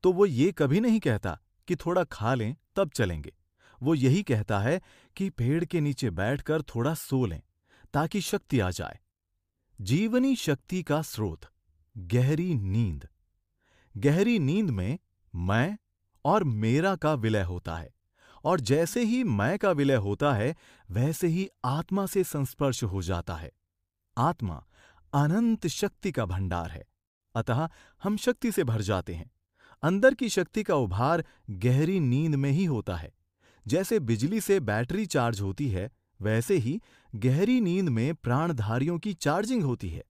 तो वो ये कभी नहीं कहता कि थोड़ा खा लें तब चलेंगे। वो यही कहता है कि पेड़ के नीचे बैठकर थोड़ा सो लें ताकि शक्ति आ जाए। जीवनी शक्ति का स्रोत गहरी नींद। गहरी नींद में मैं और मेरा का विलय होता है, और जैसे ही मैं का विलय होता है वैसे ही आत्मा से संस्पर्श हो जाता है। आत्मा अनंत शक्ति का भंडार है, अतः हम शक्ति से भर जाते हैं। अंदर की शक्ति का उभार गहरी नींद में ही होता है। जैसे बिजली से बैटरी चार्ज होती है, वैसे ही गहरी नींद में प्राणधारियों की चार्जिंग होती है।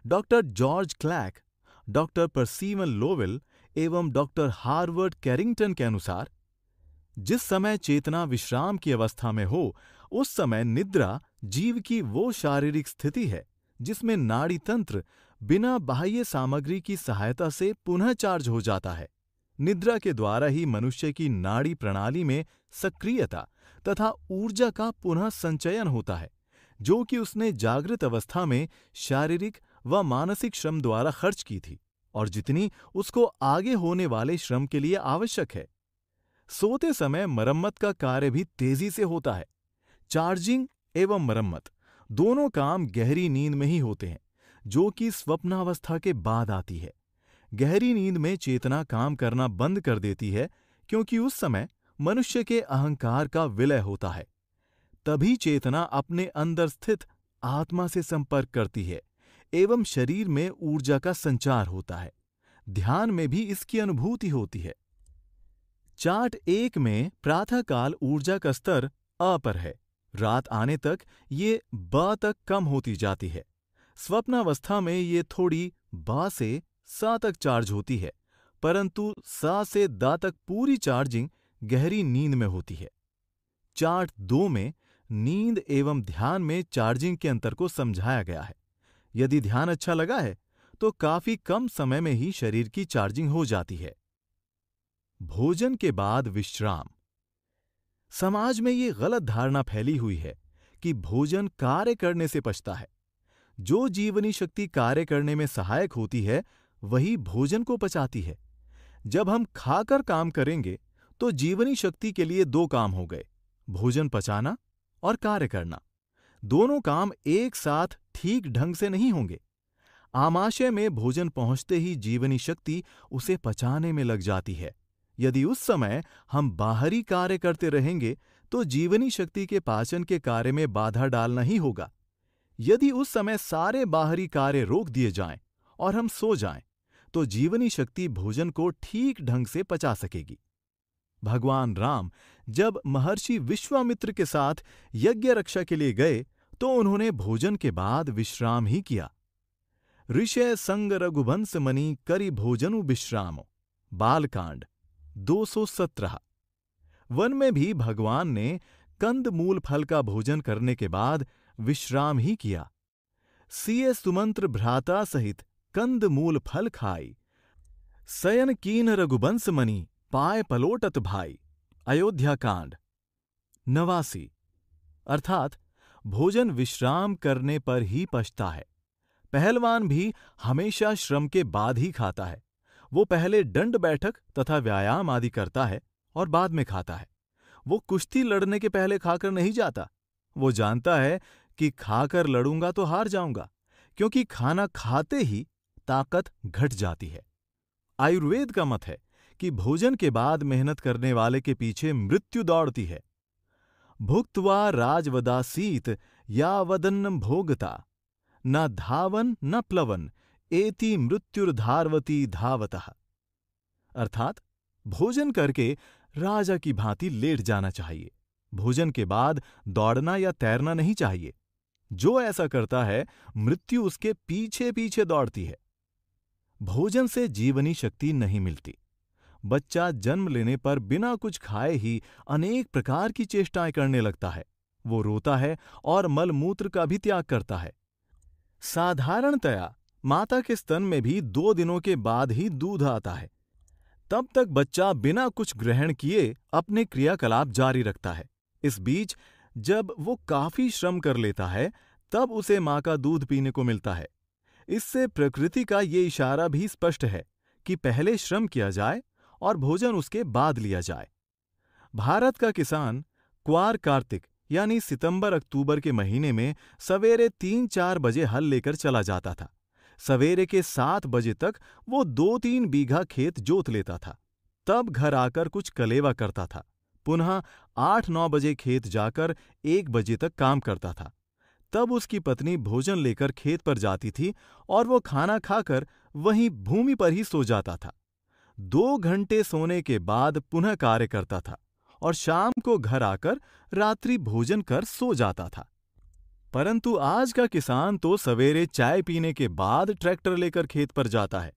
Doctor George Clack, doctor Percival Lowell एवं डॉक्टर हार्वर्ड कैरिंगटन के अनुसार जिस समय चेतना विश्राम की अवस्था में हो, उस समय निद्रा जीव की वो शारीरिक स्थिति है जिसमें नाड़ी तंत्र बिना बाह्य सामग्री की सहायता से पुनः चार्ज हो जाता है। निद्रा के द्वारा ही मनुष्य की नाड़ी प्रणाली में सक्रियता तथा ऊर्जा का पुनः संचयन होता है, जो कि उसने जागृत अवस्था में शारीरिक व मानसिक श्रम द्वारा खर्च की थी और जितनी उसको आगे होने वाले श्रम के लिए आवश्यक है। सोते समय मरम्मत का कार्य भी तेजी से होता है। चार्जिंग एवं मरम्मत दोनों काम गहरी नींद में ही होते हैं, जो कि स्वप्नावस्था के बाद आती है। गहरी नींद में चेतना काम करना बंद कर देती है, क्योंकि उस समय मनुष्य के अहंकार का विलय होता है। तभी चेतना अपने अंदर स्थित आत्मा से संपर्क करती है एवं शरीर में ऊर्जा का संचार होता है। ध्यान में भी इसकी अनुभूति होती है। चार्ट 1 में प्रातःकाल ऊर्जा का स्तर अ पर है। रात आने तक ये ब तक कम होती जाती है। स्वप्नावस्था में ये थोड़ी ब से स तक चार्ज होती है, परंतु स से द तक पूरी चार्जिंग गहरी नींद में होती है। चार्ट 2 में नींद एवं ध्यान में चार्जिंग के अंतर को समझाया गया है। यदि ध्यान अच्छा लगा है तो काफी कम समय में ही शरीर की चार्जिंग हो जाती है। भोजन के बाद विश्राम। समाज में ये गलत धारणा फैली हुई है कि भोजन कार्य करने से पचता है। जो जीवनी शक्ति कार्य करने में सहायक होती है, वही भोजन को पचाती है। जब हम खाकर काम करेंगे तो जीवनी शक्ति के लिए 2 काम हो गए, भोजन पचाना और कार्य करना। दोनों काम एक साथ ठीक ढंग से नहीं होंगे। आमाशय में भोजन पहुंचते ही जीवनी शक्ति उसे पचाने में लग जाती है। यदि उस समय हम बाहरी कार्य करते रहेंगे तो जीवनी शक्ति के पाचन के कार्य में बाधा डालना ही होगा। यदि उस समय सारे बाहरी कार्य रोक दिए जाएं और हम सो जाएं, तो जीवनी शक्ति भोजन को ठीक ढंग से पचा सकेगी। भगवान राम जब महर्षि विश्वामित्र के साथ यज्ञ रक्षा के लिए गए तो उन्होंने भोजन के बाद विश्राम ही किया। ऋषय संग रघुवंश मणि करि भोजनु विश्रामो। बालकांड 217। वन में भी भगवान ने कंद मूल फल का भोजन करने के बाद विश्राम ही किया। सिय सुमंत्र भ्राता सहित कंद मूल फल खाई। सयन कीन रघुवंश मणि पाय पलोटत भाई। अयोध्या कांड 89। अर्थात भोजन विश्राम करने पर ही पचता है। पहलवान भी हमेशा श्रम के बाद ही खाता है। वो पहले दंड बैठक तथा व्यायाम आदि करता है और बाद में खाता है। वो कुश्ती लड़ने के पहले खाकर नहीं जाता। वो जानता है कि खाकर लड़ूंगा तो हार जाऊंगा, क्योंकि खाना खाते ही ताकत घट जाती है। आयुर्वेद का मत है कि भोजन के बाद मेहनत करने वाले के पीछे मृत्यु दौड़ती है। भुक्त्वा राजवदासीत यावदन्नं भोगता न धावन न प्लवन एति मृत्युर्धारवती धावतः। अर्थात भोजन करके राजा की भांति लेट जाना चाहिए। भोजन के बाद दौड़ना या तैरना नहीं चाहिए। जो ऐसा करता है, मृत्यु उसके पीछे पीछे दौड़ती है। भोजन से जीवनी शक्ति नहीं मिलती। बच्चा जन्म लेने पर बिना कुछ खाए ही अनेक प्रकार की चेष्टाएं करने लगता है। वो रोता है और मलमूत्र का भी त्याग करता है। साधारणतया माता के स्तन में भी 2 दिनों के बाद ही दूध आता है। तब तक बच्चा बिना कुछ ग्रहण किए अपने क्रियाकलाप जारी रखता है। इस बीच जब वो काफी श्रम कर लेता है, तब उसे मां का दूध पीने को मिलता है। इससे प्रकृति का ये इशारा भी स्पष्ट है कि पहले श्रम किया जाए और भोजन उसके बाद लिया जाए। भारत का किसान क्वार कार्तिक यानी सितंबर अक्टूबर के महीने में सवेरे 3-4 बजे हल लेकर चला जाता था। सवेरे के 7 बजे तक वो 2-3 बीघा खेत जोत लेता था। तब घर आकर कुछ कलेवा करता था। पुनः 8-9 बजे खेत जाकर 1 बजे तक काम करता था। तब उसकी पत्नी भोजन लेकर खेत पर जाती थी और वो खाना खाकर वहीं भूमि पर ही सो जाता था। 2 घंटे सोने के बाद पुनः कार्य करता था और शाम को घर आकर रात्रि भोजन कर सो जाता था। परंतु आज का किसान तो सवेरे चाय पीने के बाद ट्रैक्टर लेकर खेत पर जाता है।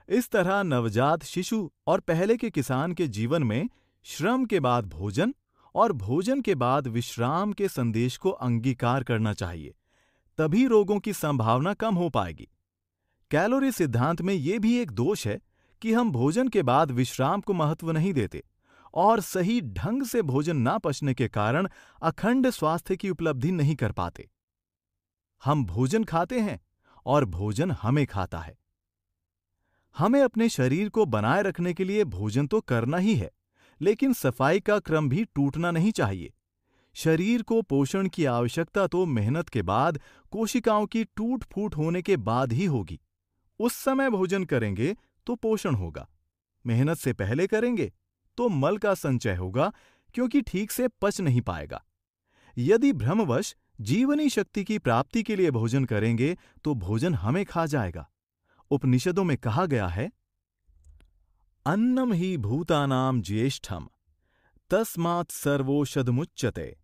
इस तरह नवजात शिशु और पहले के किसान के जीवन में श्रम के बाद भोजन और भोजन के बाद विश्राम के संदेश को अंगीकार करना चाहिए। तभी रोगों की संभावना कम हो पाएगी। कैलोरी सिद्धांत में यह भी एक दोष है कि हम भोजन के बाद विश्राम को महत्व नहीं देते और सही ढंग से भोजन ना पचने के कारण अखंड स्वास्थ्य की उपलब्धि नहीं कर पाते। हम भोजन खाते हैं और भोजन हमें खाता है। हमें अपने शरीर को बनाए रखने के लिए भोजन तो करना ही है, लेकिन सफाई का क्रम भी टूटना नहीं चाहिए। शरीर को पोषण की आवश्यकता तो मेहनत के बाद, कोशिकाओं की टूट फूट होने के बाद ही होगी। उस समय भोजन करेंगे तो पोषण होगा। मेहनत से पहले करेंगे तो मल का संचय होगा, क्योंकि ठीक से पच नहीं पाएगा। यदि भ्रमवश जीवनी शक्ति की प्राप्ति के लिए भोजन करेंगे तो भोजन हमें खा जाएगा। उपनिषदों में कहा गया है, अन्नम ही भूतानाम ज्येष्ठम तस्मात् सर्वोषधमुच्यते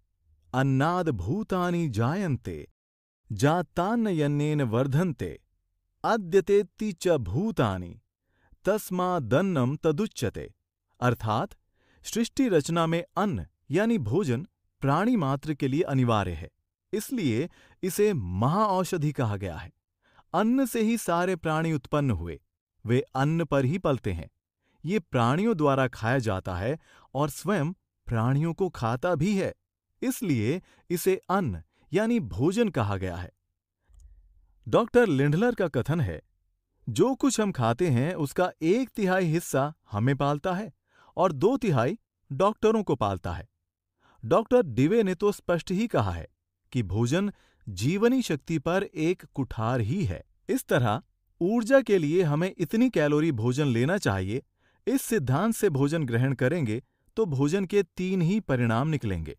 अन्नाद भूतानि जायन्ते जातान्नयन्नेन वर्धन्ते अद्यतेति च भूतानि तस्मादन्नम तदुच्यते। अर्थात सृष्टि रचना में अन्न यानी भोजन प्राणी मात्र के लिए अनिवार्य है, इसलिए इसे महाऔषधि कहा गया है। अन्न से ही सारे प्राणी उत्पन्न हुए, वे अन्न पर ही पलते हैं। ये प्राणियों द्वारा खाया जाता है और स्वयं प्राणियों को खाता भी है, इसलिए इसे अन्न यानी भोजन कहा गया है। डॉक्टर लिंडलर का कथन है, जो कुछ हम खाते हैं उसका 1/3 हिस्सा हमें पालता है और 2/3 डॉक्टरों को पालता है। डॉक्टर डिवे ने तो स्पष्ट ही कहा है कि भोजन जीवनी शक्ति पर एक कुठार ही है। इस तरह ऊर्जा के लिए हमें इतनी कैलोरी भोजन लेना चाहिए। इस सिद्धांत से भोजन ग्रहण करेंगे तो भोजन के 3 ही परिणाम निकलेंगे।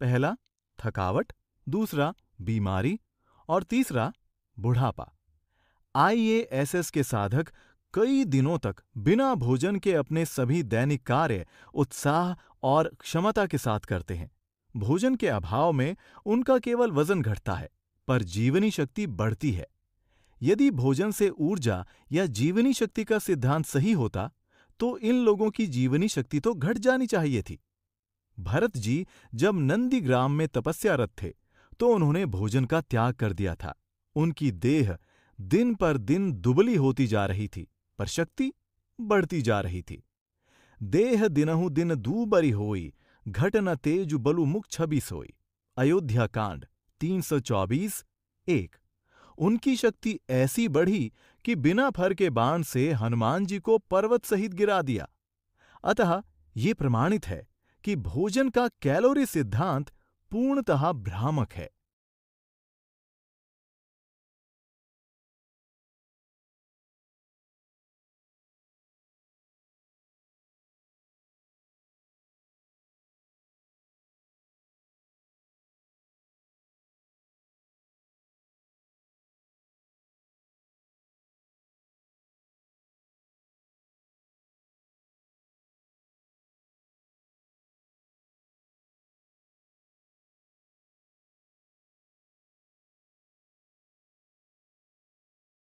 पहला थकावट, दूसरा बीमारी और तीसरा बुढ़ापा। IASS के साधक कई दिनों तक बिना भोजन के अपने सभी दैनिक कार्य उत्साह और क्षमता के साथ करते हैं। भोजन के अभाव में उनका केवल वजन घटता है, पर जीवनी शक्ति बढ़ती है। यदि भोजन से ऊर्जा या जीवनी शक्ति का सिद्धांत सही होता तो इन लोगों की जीवनी शक्ति तो घट जानी चाहिए थी। भरत जी जब नंदीग्राम में तपस्यारत थे तो उन्होंने भोजन का त्याग कर दिया था। उनकी देह दिन पर दिन दुबली होती जा रही थी, पर शक्ति बढ़ती जा रही थी। देह दिनहु दिन दूबरी होई, घट न तेजु बलु मुख छवि सोई। अयोध्या कांड 324:1। उनकी शक्ति ऐसी बढ़ी कि बिना फर के बाण से हनुमान जी को पर्वत सहित गिरा दिया। अतः ये प्रमाणित है कि भोजन का कैलोरी सिद्धांत पूर्णतः भ्रामक है।